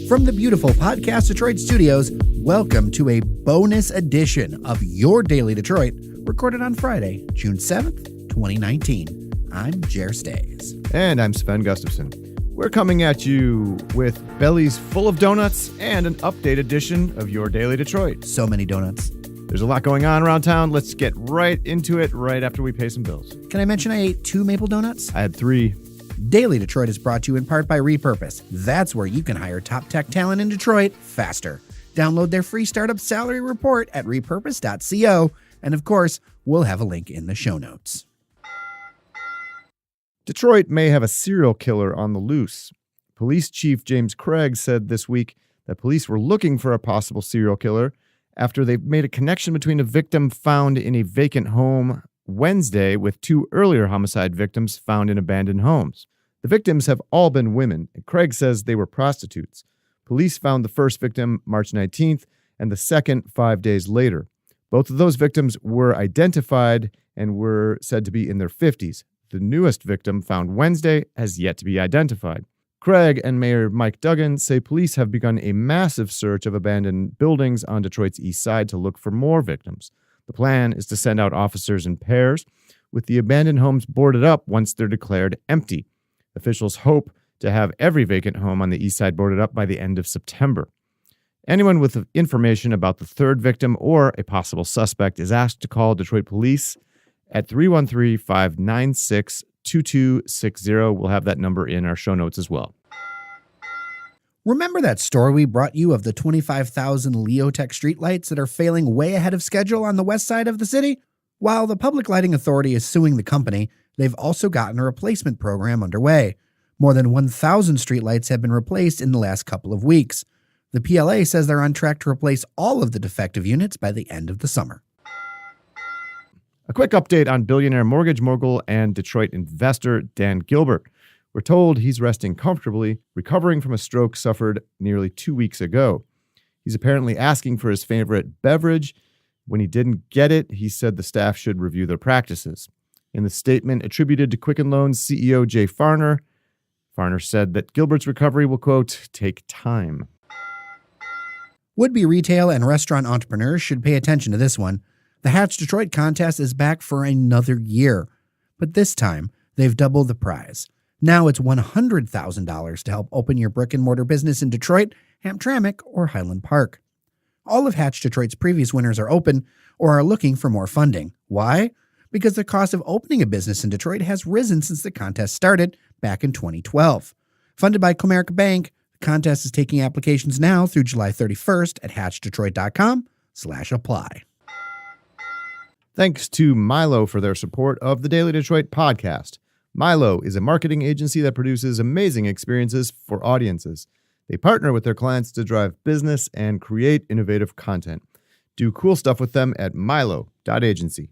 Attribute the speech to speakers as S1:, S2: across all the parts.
S1: From the beautiful Podcast Detroit studios, welcome to a bonus edition of Your Daily Detroit, recorded on Friday, June 7th, 2019. I'm Jer Stays.
S2: And I'm Sven Gustafson. We're coming at you with bellies full of donuts and an update edition of Your Daily Detroit.
S1: So many donuts.
S2: There's a lot going on around town. Let's get right into it right after we pay some bills.
S1: Can I mention I ate 2 maple donuts?
S2: I had 3.
S1: Daily Detroit is brought to you in part by Repurpose. That's where you can hire top tech talent in Detroit faster. Download their free startup salary report at repurpose.co. And of course, we'll have a link in the show notes.
S2: Detroit may have a serial killer on the loose. Police Chief James Craig said this week that police were looking for a possible serial killer after they made a connection between a victim found in a vacant home Wednesday with 2 earlier homicide victims found in abandoned homes. The victims have all been women, and Craig says they were prostitutes. Police found the first victim March 19th and the second 5 days later. Both of those victims were identified and were said to be in their 50s. The newest victim, found Wednesday, has yet to be identified. Craig and Mayor Mike Duggan say police have begun a massive search of abandoned buildings on Detroit's east side to look for more victims. The plan is to send out officers in pairs, with the abandoned homes boarded up once they're declared empty. Officials hope to have every vacant home on the east side boarded up by the end of September. Anyone with information about the third victim or a possible suspect is asked to call Detroit Police at 313-596-2260. We'll have that number in our show notes as well.
S1: Remember that story we brought you of the 25,000 Leotech streetlights that are failing way ahead of schedule on the west side of the city? While the Public Lighting Authority is suing the company, they've also gotten a replacement program underway. More than 1,000 streetlights have been replaced in the last couple of weeks. The PLA says they're on track to replace all of the defective units by the end of the summer.
S2: A quick update on billionaire mortgage mogul and Detroit investor Dan Gilbert. We're told he's resting comfortably, recovering from a stroke suffered nearly 2 weeks ago. He's apparently asking for his favorite beverage. When he didn't get it, he said the staff should review their practices. In the statement attributed to Quicken Loans CEO Jay Farner, Farner said that Gilbert's recovery will, quote, take time.
S1: Would-be retail and restaurant entrepreneurs should pay attention to this one. The Hatch Detroit contest is back for another year, but this time they've doubled the prize. Now it's $100,000 to help open your brick-and-mortar business in Detroit, Hamtramck, or Highland Park. All of Hatch Detroit's previous winners are open or are looking for more funding. Why? Because the cost of opening a business in Detroit has risen since the contest started back in 2012. Funded by Comerica Bank, the contest is taking applications now through July 31st at hatchdetroit.com/apply.
S2: Thanks to Milo for their support of the Daily Detroit podcast. Milo is a marketing agency that produces amazing experiences for audiences. They partner with their clients to drive business and create innovative content. Do cool stuff with them at milo.agency.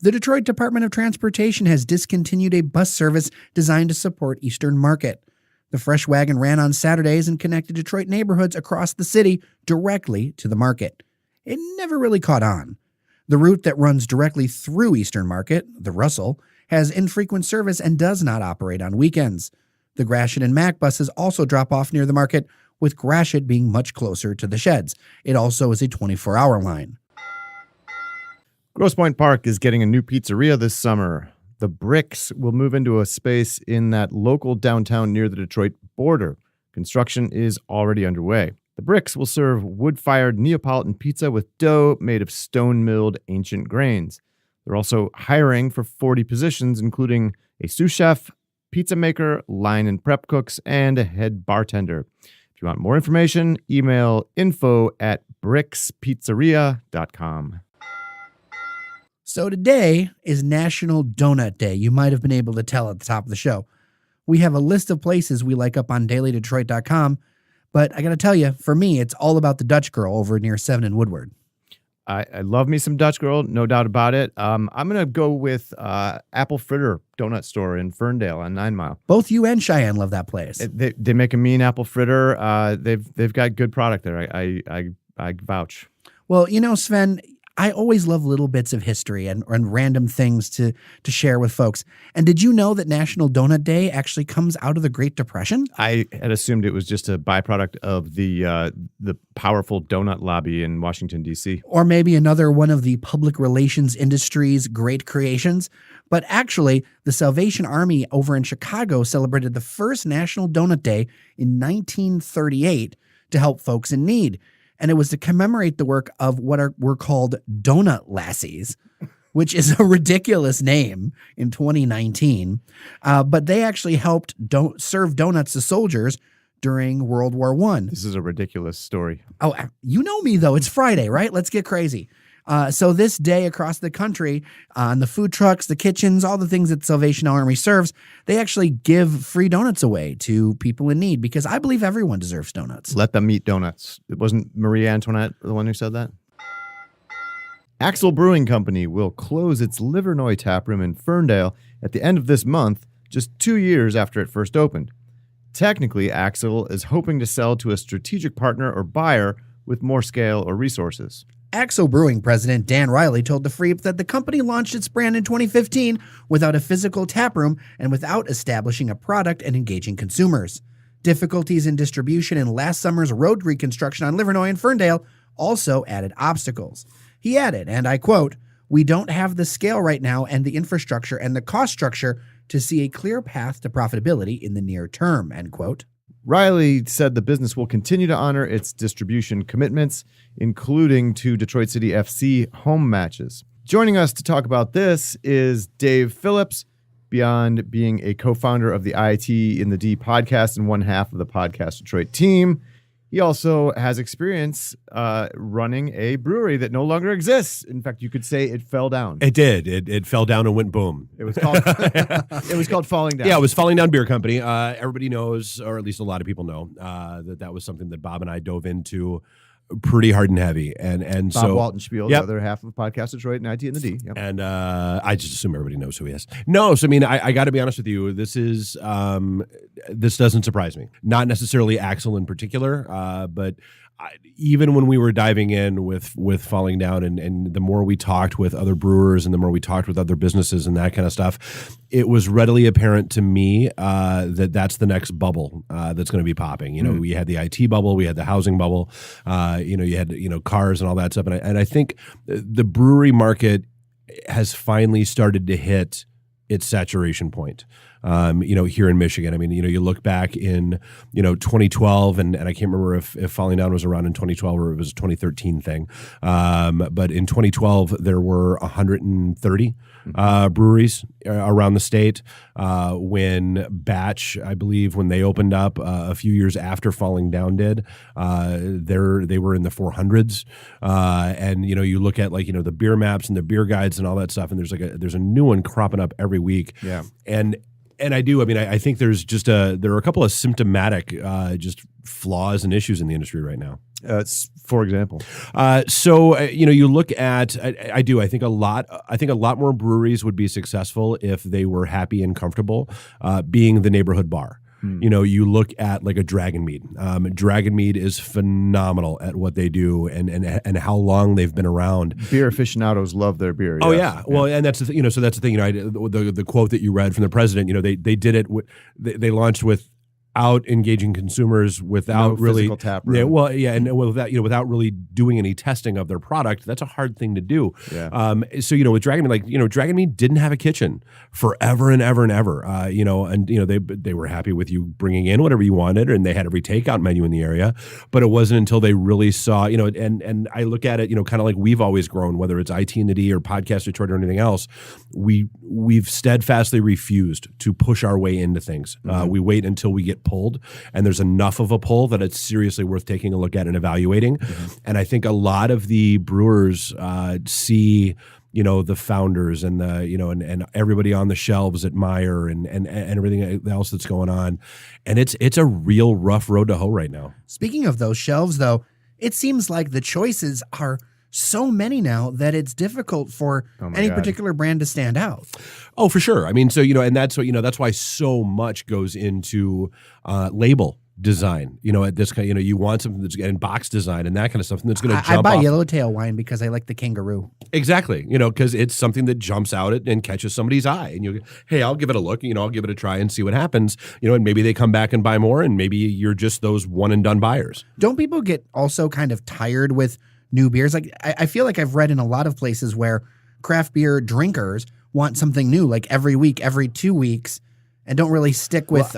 S1: The Detroit Department of Transportation has discontinued a bus service designed to support Eastern Market. The fresh wagon ran on Saturdays and connected Detroit neighborhoods across the city directly to the market. It never really caught on. The route that runs directly through Eastern Market, the Russell, has infrequent service and does not operate on weekends. The Gratiot and Mack buses also drop off near the market, with Gratiot being much closer to the sheds. It also is a 24-hour line.
S2: Grosse Pointe Park is getting a new pizzeria this summer. The Brix will move into a space in that local downtown near the Detroit border. Construction is already underway. The Brix will serve wood-fired Neapolitan pizza with dough made of stone-milled ancient grains. They're also hiring for 40 positions, including a sous chef, pizza maker, line and prep cooks, and a head bartender. If you want more information, email info@brixpizzeria.com.
S1: So today is National Donut Day. You might have been able to tell at the top of the show. We have a list of places we like up on dailydetroit.com, but I got to tell you, for me, it's all about the Dutch Girl over near 7 and Woodward.
S2: I love me some Dutch Girl, no doubt about it. I'm going to go with Apple Fritter Donut Store in Ferndale on 9 Mile.
S1: Both you and Cheyenne love that place.
S2: They make a mean apple fritter. They've got good product there. I vouch.
S1: Well, you know, Sven, I always love little bits of history and random things to share with folks. And did you know that National Donut Day actually comes out of the Great Depression?
S2: I had assumed it was just a byproduct of the powerful donut lobby in Washington, D.C.
S1: Or maybe another one of the public relations industry's great creations. But actually, the Salvation Army over in Chicago celebrated the first National Donut Day in 1938 to help folks in need. And it was to commemorate the work of what were called donut lassies, which is a ridiculous name in 2019. But they actually helped serve donuts to soldiers during World War I.
S2: This is a ridiculous story.
S1: Oh, you know me, though. It's Friday, right? Let's get crazy. So this day across the country, on the food trucks, the kitchens, all the things that Salvation Army serves, they actually give free donuts away to people in need because I believe everyone deserves donuts.
S2: Let them eat donuts. It wasn't Marie Antoinette the one who said that? Axle Brewing Company will close its Livernois Taproom in Ferndale at the end of this month, just 2 years after it first opened. Technically, Axle is hoping to sell to a strategic partner or buyer with more scale or resources.
S1: Axle Brewing president Dan Riley told the Freep that the company launched its brand in 2015 without a physical taproom and without establishing a product and engaging consumers. Difficulties in distribution and last summer's road reconstruction on Livernois and Ferndale also added obstacles. He added, and I quote, "We don't have the scale right now and the infrastructure and the cost structure to see a clear path to profitability in the near term," end quote.
S2: Riley said the business will continue to honor its distribution commitments, including to Detroit City FC home matches. Joining us to talk about this is Dave Phillips. Beyond being a co-founder of the IT in the D podcast and one half of the Podcast Detroit team, he also has experience running a brewery that no longer exists. In fact, you could say it fell down.
S3: It did. It fell down and went boom.
S2: It was called it was called Falling Down.
S3: Yeah, it was Falling Down Beer Company. Everybody knows, or at least a lot of people know, that was something that Bob and I dove into pretty hard and heavy. And
S2: Bob
S3: so
S2: Walton-Spiel,
S3: yep.
S2: the other half of Podcast Detroit and IT in the D. Yep.
S3: And I just assume everybody knows who he is. No, so I mean, I got to be honest with you. This is this doesn't surprise me. Not necessarily Axle in particular, but even when we were diving in with Falling Down, and the more we talked with other brewers and the more we talked with other businesses and that kind of stuff, it was readily apparent to me that that's the next bubble that's going to be popping. You know, we had the IT bubble, we had the housing bubble, you had cars and all that stuff, and I think the brewery market has finally started to hit its saturation point. Here in Michigan. I mean, you look back in, 2012, and I can't remember if Falling Down was around in 2012 or it was a 2013 thing. But in 2012, there were 130 breweries around the state. When Batch, I believe, when they opened up a few years after Falling Down did, they were in the 400s. And, you look at the beer maps and the beer guides and all that stuff, and there's a new one cropping up every week. Yeah. And I think there's there are a couple of symptomatic just flaws and issues in the industry right now.
S2: For example,
S3: you look at, I think a lot more breweries would be successful if they were happy and comfortable being the neighborhood bar. You look at like a Dragon Mead. Dragon Mead is phenomenal at what they do and how long they've been around.
S2: Beer aficionados love their beer.
S3: Oh yeah. Well, and that's the thing. So that's the thing. The quote that you read from the president. They did it. They launched without engaging consumers, without really
S2: physical tap room.
S3: And without really doing any testing of their product. That's a hard thing to do.
S2: Yeah.
S3: With Dragon Mead, Dragon Mead didn't have a kitchen forever and ever and ever. They were happy with you bringing in whatever you wanted, and they had every takeout menu in the area. But it wasn't until they really saw, and I look at it, kind of like we've always grown, whether it's IT in the D or Podcast Detroit or anything else. We've steadfastly refused to push our way into things. We wait until we get pulled, and there's enough of a pull that it's seriously worth taking a look at and evaluating. And I think a lot of the brewers see the founders and and everybody on the shelves at Meyer and everything else that's going on, and it's a real rough road to hoe right now.
S1: Speaking of those shelves, though, it seems like the choices are so many now that it's difficult for any particular brand to stand out.
S3: Oh, for sure. I mean, so, and that's what, that's why so much goes into label design, at this kind, you want something that's in box design and that kind of stuff, that's going to jump
S1: I buy
S3: off.
S1: Yellowtail wine because I like the kangaroo.
S3: Exactly. Because it's something that jumps out and catches somebody's eye, and you, hey, I'll give it a look, I'll give it a try and see what happens, and maybe they come back and buy more, and maybe you're just those one and done buyers.
S1: Don't people get also kind of tired with new beers? Like I feel like I've read in a lot of places where craft beer drinkers want something new, like every week, every 2 weeks, and don't really stick with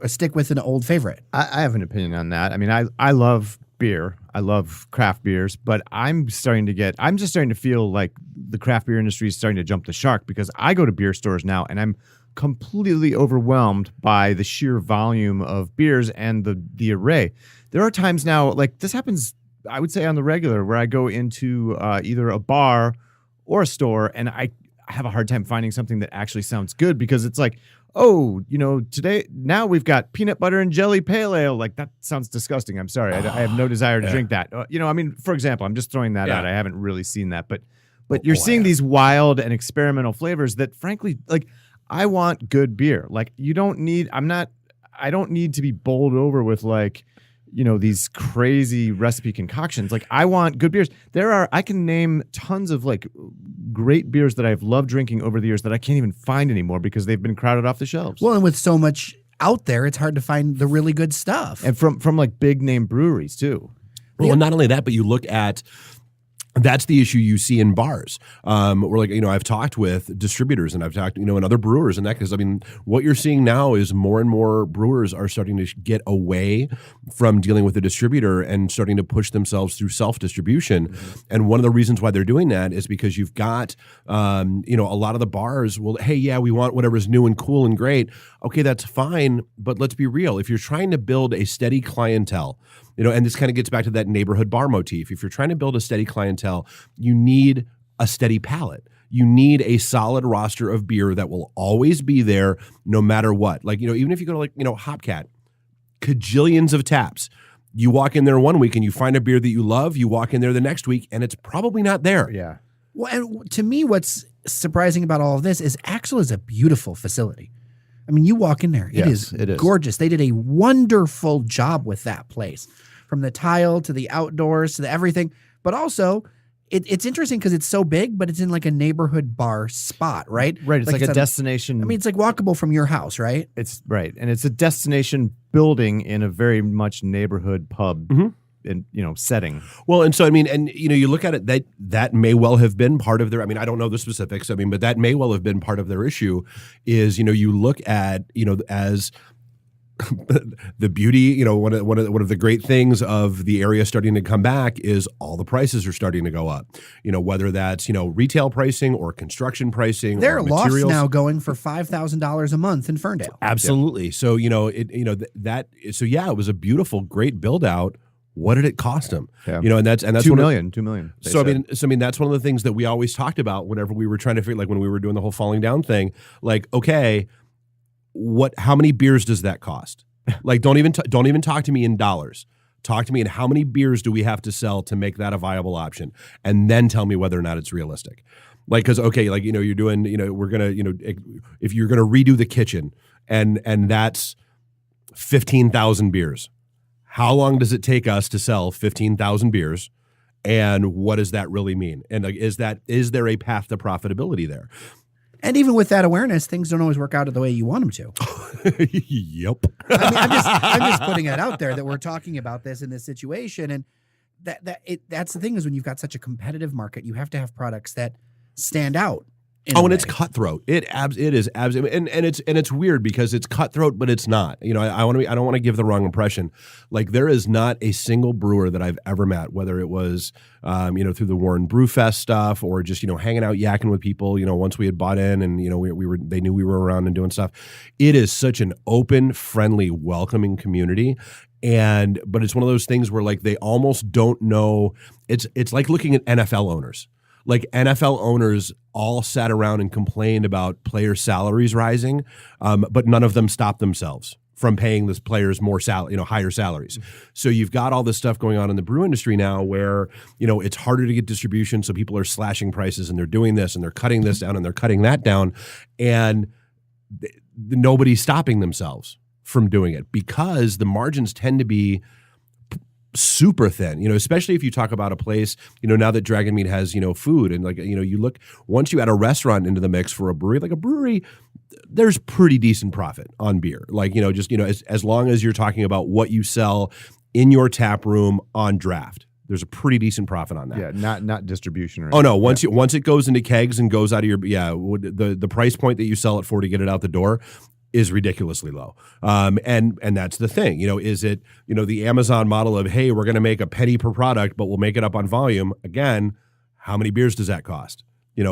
S1: stick with an old favorite.
S2: I have an opinion on that. I mean, I love beer. I love craft beers, but I'm just starting to feel like the craft beer industry is starting to jump the shark, because I go to beer stores now and I'm completely overwhelmed by the sheer volume of beers and the array. There are times now, like this happens, I would say on the regular, where I go into either a bar or a store and I have a hard time finding something that actually sounds good, because it's like, oh, now we've got peanut butter and jelly pale ale. Like, that sounds disgusting. I'm sorry. I have no desire to drink that. For example, I'm just throwing that out. I haven't really seen that. But you're seeing these wild and experimental flavors that, frankly, like, I want good beer. Like, I don't need to be bowled over with, like, these crazy recipe concoctions. Like, I want good beers. I can name tons of like great beers that I've loved drinking over the years that I can't even find anymore because they've been crowded off the shelves.
S1: Well, and with so much out there, it's hard to find the really good stuff.
S2: And from like big name breweries too.
S3: Well, and not only that, but you look at, that's the issue you see in bars. Where, like, I've talked with distributors and I've talked, and other brewers and that, because what you're seeing now is more and more brewers are starting to get away from dealing with a distributor and starting to push themselves through self-distribution. Mm-hmm. And one of the reasons why they're doing that is because you've got, a lot of the bars will, hey, yeah, we want whatever's new and cool and great. Okay, that's fine. But let's be real. If you're trying to build a steady clientele, and this kind of gets back to that neighborhood bar motif. If you're trying to build a steady clientele, you need a steady palate. You need a solid roster of beer that will always be there no matter what. Like, even if you go to, like, Hopcat, cajillions of taps. You walk in there one week and you find a beer that you love. You walk in there the next week and it's probably not there.
S2: Yeah.
S1: Well, and to me, what's surprising about all of this is Axle is a beautiful facility. I mean, you walk in there, it is gorgeous. They did a wonderful job with that place, from the tile to the outdoors to the everything. But also, it's interesting because it's so big, but it's in like a neighborhood bar spot, right?
S2: Right. It's like a destination.
S1: I mean, it's like walkable from your house, right?
S2: It's right. And it's a destination building in a very much neighborhood pub. Mm-hmm. And setting.
S3: Well, and so you look at it, that may well have been part of their. I don't know the specifics. But that may well have been part of their issue. Is you look at as the beauty. One of the great things of the area starting to come back is all the prices are starting to go up. Whether that's retail pricing or construction pricing.
S1: There are
S3: or
S1: lofts
S3: materials
S1: now going for $5,000 a month in Ferndale.
S3: Absolutely. So it was a beautiful, great build out. What did it cost them?
S2: Yeah.
S3: And that's
S2: $2 million.
S3: So that's one of the things that we always talked about whenever we were trying to figure, like when we were doing the whole falling down thing. Like, okay, how many beers does that cost? Like, don't even talk to me in dollars. Talk to me in how many beers do we have to sell to make that a viable option, and then tell me whether or not it's realistic. Like, because you're doing, we're gonna, if you're gonna redo the kitchen, and that's 15,000 beers. How long does it take us to sell 15,000 beers? And what does that really mean? And like, is there a path to profitability there?
S1: And even with that awareness, things don't always work out the way you want them to.
S3: Yep.
S1: I'm just putting it out there that we're talking about this in this situation. And that's the thing, is when you've got such a competitive market, you have to have products that stand out.
S3: And it's cutthroat. It is absolutely, and it's weird because it's cutthroat, but it's not. I don't want to give the wrong impression. Like, there is not a single brewer that I've ever met, whether it was through the Warren Brewfest stuff or just hanging out yakking with people. Once we had bought in and they knew we were around and doing stuff. It is such an open, friendly, welcoming community. But it's one of those things where, like, they almost don't know. It's like looking at NFL owners. Like, NFL owners all sat around and complained about player salaries rising, but none of them stopped themselves from paying these players more higher salaries. So you've got all this stuff going on in the brew industry now where, it's harder to get distribution. So people are slashing prices and they're doing this and they're cutting this down and they're cutting that down, and nobody's stopping themselves from doing it because the margins tend to be super thin, especially if you talk about a place, now that Dragon Meat has, food and you look, once you add a restaurant into the mix for a brewery, like a brewery, there's pretty decent profit on beer. As long as you're talking about what you sell in your tap room on draft, there's a pretty decent profit on that.
S2: Yeah, not distribution or
S3: anything. Oh no, once it goes into kegs and goes out of your, the price point that you sell it for to get it out the door is ridiculously low. And that's the thing, is it, the Amazon model of, hey, we're going to make a penny per product, but we'll make it up on volume. Again, how many beers does that cost?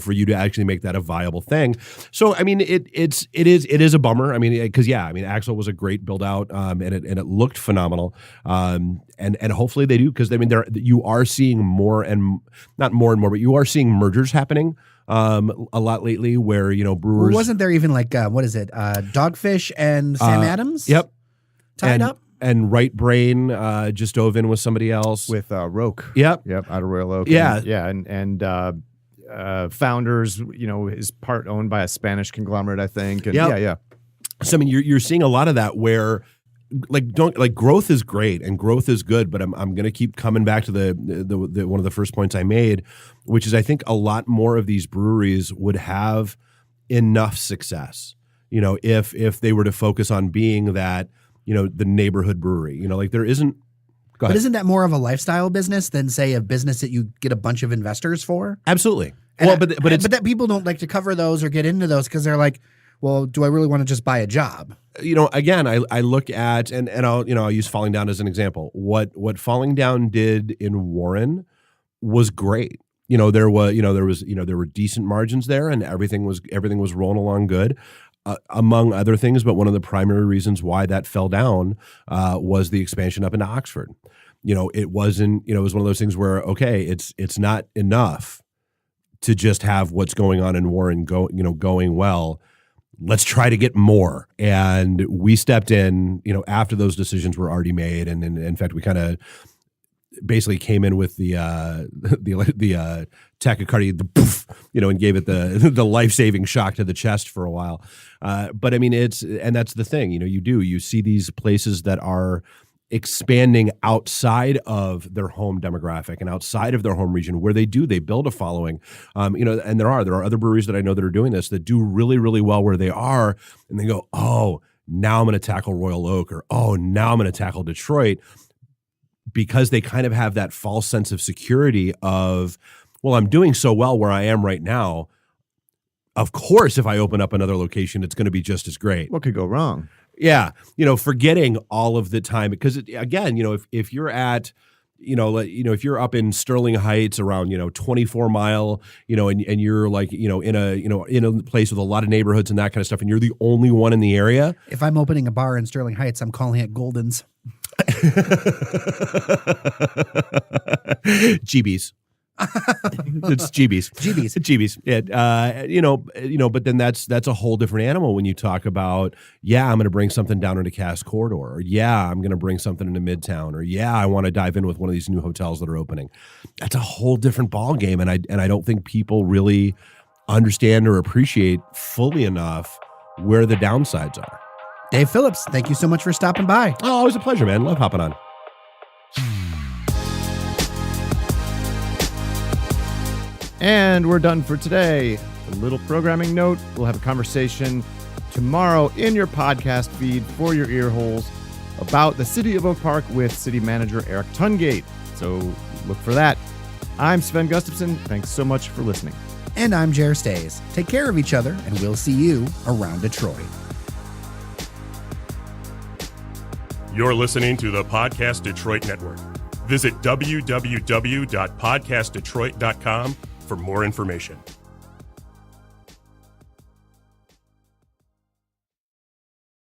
S3: For you to actually make that a viable thing. So, I mean, it is a bummer. I mean, because Axle was a great build out, and it looked phenomenal. And hopefully they do, because I mean, you are seeing more and not more and more, but you are seeing mergers happening a lot lately, where brewers.
S1: Wasn't there even Dogfish and Sam Adams?
S3: Yep,
S1: tied up.
S3: And Right Brain just dove in with somebody else
S2: with Roke.
S3: Yep,
S2: out of Royal Oak.
S3: Yeah,
S2: and Founders, is part owned by a Spanish conglomerate, I think. And
S3: yeah. So I mean, you're seeing a lot of that where, growth is great and growth is good, but I'm going to keep coming back to the one of the first points I made, which is I think a lot more of these breweries would have enough success, if they were to focus on being that, the neighborhood brewery, there isn't.
S1: But isn't that more of a lifestyle business than, say, a business that you get a bunch of investors for?
S3: Absolutely.
S1: But that people don't like to cover those or get into those because they're like, well, do I really want to just buy a job?
S3: Again, I look at and I'll use Falling Down as an example. What Falling Down did in Warren was great. There were decent margins there, and everything was rolling along good. Among other things, but one of the primary reasons why that fell down was the expansion up into Oxford. It wasn't, it was one of those things where, okay, it's not enough to just have what's going on in Warren going well. Let's try to get more. And we stepped in, after those decisions were already made. And in fact, we kind of basically came in with the tachycardia, the poof, and gave it the life-saving shock to the chest for a while. But I mean, and that's the thing, you see these places that are expanding outside of their home demographic and outside of their home region where they build a following. And there are other breweries that I know that are doing this that do really, really well where they are. And they go, oh, now I'm going to tackle Royal Oak, or, oh, now I'm going to tackle Detroit, because they kind of have that false sense of security of, well, I'm doing so well where I am right now. Of course, if I open up another location, it's going to be just as great.
S2: What could go wrong?
S3: Yeah. forgetting all of the time, because again, if you're at, if you're up in Sterling Heights around, 24 Mile, and you're in a place with a lot of neighborhoods and that kind of stuff, and you're the only one in the area.
S1: If I'm opening a bar in Sterling Heights, I'm calling it Golden's.
S3: GB's. It's GB's. Yeah. But then that's a whole different animal when you talk about, I'm going to bring something down into Cass Corridor, or I'm going to bring something into Midtown, or I want to dive in with one of these new hotels that are opening. That's a whole different ball game, and I don't think people really understand or appreciate fully enough where the downsides are.
S1: Dave Phillips, thank you so much for stopping by.
S3: Oh, always a pleasure, man. Love hopping on.
S2: And we're done for today. A little programming note. We'll have a conversation tomorrow in your podcast feed for your ear holes about the City of Oak Park with City Manager Eric Tungate. So look for that. I'm Sven Gustafson. Thanks so much for listening.
S1: And I'm Jer Stays. Take care of each other, and we'll see you around Detroit.
S4: You're listening to the Podcast Detroit Network. Visit www.podcastdetroit.com for more information.